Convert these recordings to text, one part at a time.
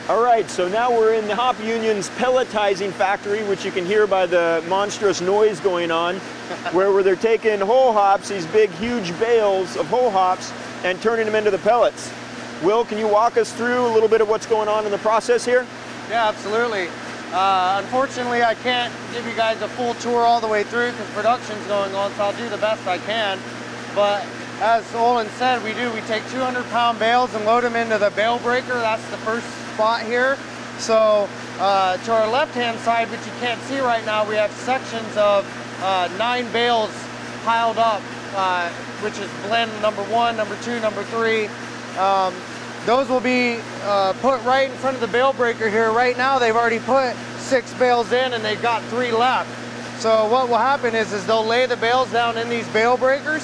All right, so now we're in the Hopunion's pelletizing factory, which you can hear by the monstrous noise going on, where they're taking whole hops, these big, huge bales of whole hops, and turning them into the pellets. Will, can you walk us through a little bit of what's going on in the process here? Yeah, absolutely. Unfortunately, I can't give you guys a full tour all the way through because production's going on, so I'll do the best I can. But as Olin said, we take 200-pound bales and load them into the bale breaker. That's the first spot here. So to our left-hand side, which you can't see right now, we have sections of 9 bales piled up, which is blend number 1, number 2, number 3. Those will be put right in front of the bale breaker here. Right now, they've already put 6 bales in and they've got 3 left. So what will happen is they'll lay the bales down in these bale breakers,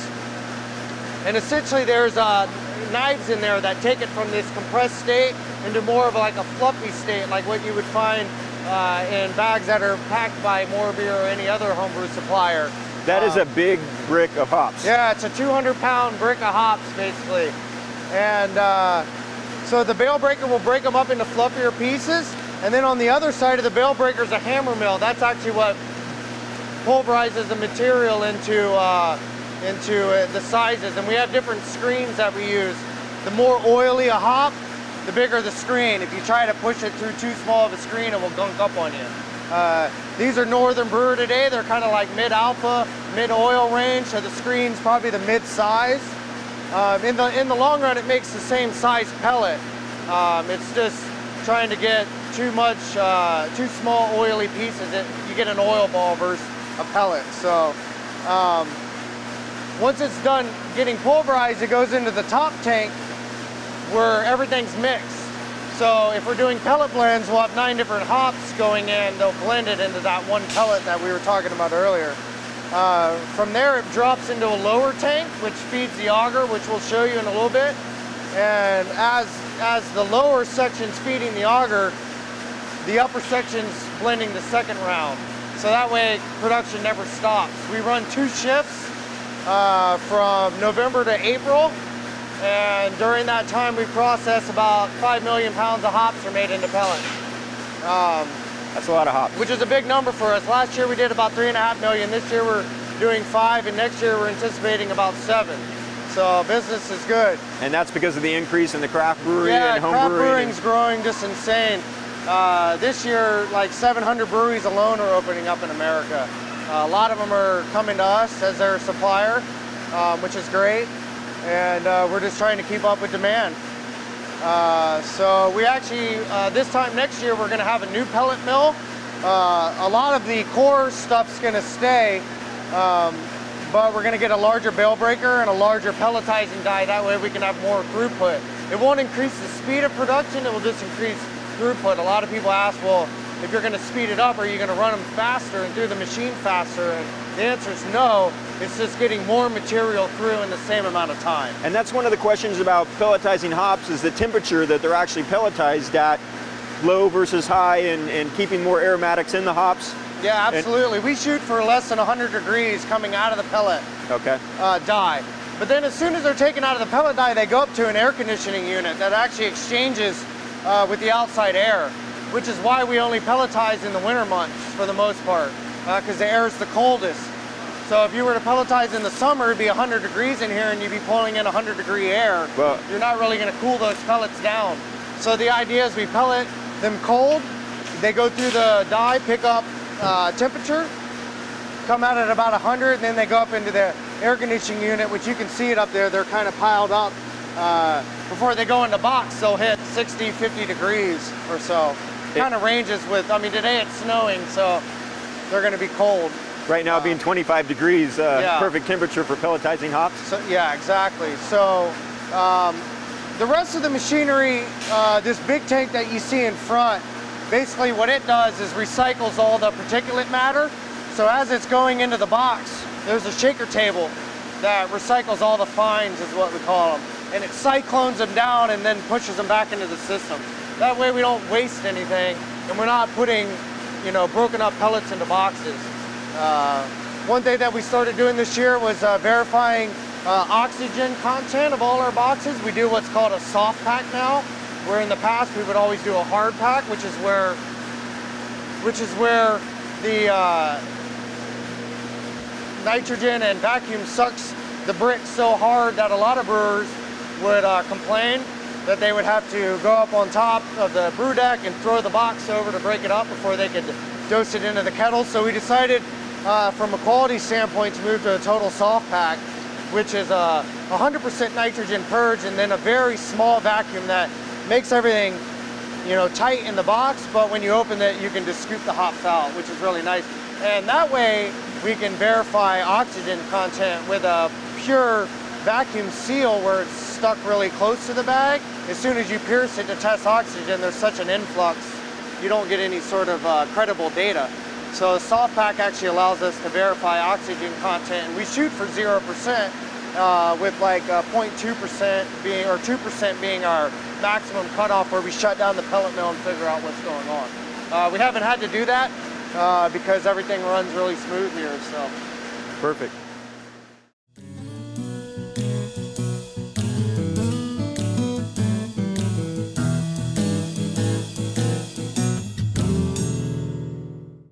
and essentially there's knives in there that take it from this compressed state into more of like a fluffy state, like what you would find in bags that are packed by Morebeer or any other homebrew supplier. That is a big brick of hops. Yeah, it's a 200-pound brick of hops, basically. And so the bale breaker will break them up into fluffier pieces, and then on the other side of the bale breaker is a hammer mill. That's actually what pulverizes the material into the sizes, and we have different screens that we use. The more oily a hop, the bigger the screen. If you try to push it through too small of a screen, it will gunk up on you. These are Northern Brewer today. They're kind of like mid-alpha, mid-oil range, so the screen's probably the mid-size. In the long run, it makes the same size pellet. It's just trying to get too small oily pieces. You get an oil ball versus a pellet. So once it's done getting pulverized, it goes into the top tank where everything's mixed. So if we're doing pellet blends, we'll have 9 different hops going in. They'll blend it into that one pellet that we were talking about earlier. From there, it drops into a lower tank, which feeds the auger, which we'll show you in a little bit. And as the lower section's feeding the auger, the upper section's blending the second round. So that way, production never stops. We run 2 shifts from November to April. And during that time, we process about 5 million pounds of hops are made into pellets. That's a lot of hops. Which is a big number for us. Last year we did about 3.5 million. This year we're doing 5, and next year we're anticipating about 7. So business is good. And that's because of the increase in the craft brewery and home craft brewing. brewing's growing just insane. This year, like 700 breweries alone are opening up in America. A lot of them are coming to us as their supplier, which is great. And we're just trying to keep up with demand. So we actually, this time next year, we're going to have a new pellet mill. A lot of the core stuff's going to stay, but we're going to get a larger bale breaker and a larger pelletizing die. That way we can have more throughput. It won't increase the speed of production, it will just increase throughput. A lot of people ask, well, if you're going to speed it up, are you going to run them faster and through the machine faster? And the answer is no. It's just getting more material through in the same amount of time. And that's one of the questions about pelletizing hops, is the temperature that they're actually pelletized at, low versus high, and keeping more aromatics in the hops. Yeah, absolutely. We shoot for less than 100 degrees coming out of the pellet die. But then as soon as they're taken out of the pellet die, they go up to an air conditioning unit that actually exchanges with the outside air, which is why we only pelletize in the winter months for the most part, because the air is the coldest. So if you were to pelletize in the summer, it'd be 100 degrees in here and you'd be pulling in 100-degree air. Well, you're not really going to cool those pellets down. So the idea is we pellet them cold, they go through the die, pick up temperature, come out at about 100, and then they go up into the air conditioning unit, which you can see it up there. They're kind of piled up. Before they go in the box, they'll hit 60, 50 degrees or so. Kind of ranges with, I mean, today it's snowing, so they're going to be cold. Right now being 25 degrees, perfect temperature for pelletizing hops. So, yeah, exactly. So the rest of the machinery, this big tank that you see in front, basically what it does is recycles all the particulate matter. So as it's going into the box, there's a shaker table that recycles all the fines, is what we call them. And it cyclones them down and then pushes them back into the system. That way we don't waste anything, and we're not putting, you know, broken up pellets into boxes. One thing that we started doing this year was verifying oxygen content of all our boxes. We do what's called a soft pack now, where in the past we would always do a hard pack, which is where the nitrogen and vacuum sucks the brick so hard that a lot of brewers would complain that they would have to go up on top of the brew deck and throw the box over to break it up before they could dose it into the kettle. So we decided from a quality standpoint to move to a total soft pack, which is 100% nitrogen purge and then a very small vacuum that makes everything, you know, tight in the box, but when you open it, you can just scoop the hops out, which is really nice. And that way, we can verify oxygen content with a pure vacuum seal where it's stuck really close to the bag. As soon as you pierce it to test oxygen, there's such an influx, you don't get any sort of credible data. So a soft pack actually allows us to verify oxygen content, and we shoot for 0%. With like 0.2% being, or 2% being our maximum cutoff, where we shut down the pellet mill and figure out what's going on. We haven't had to do that because everything runs really smooth here, so. Perfect.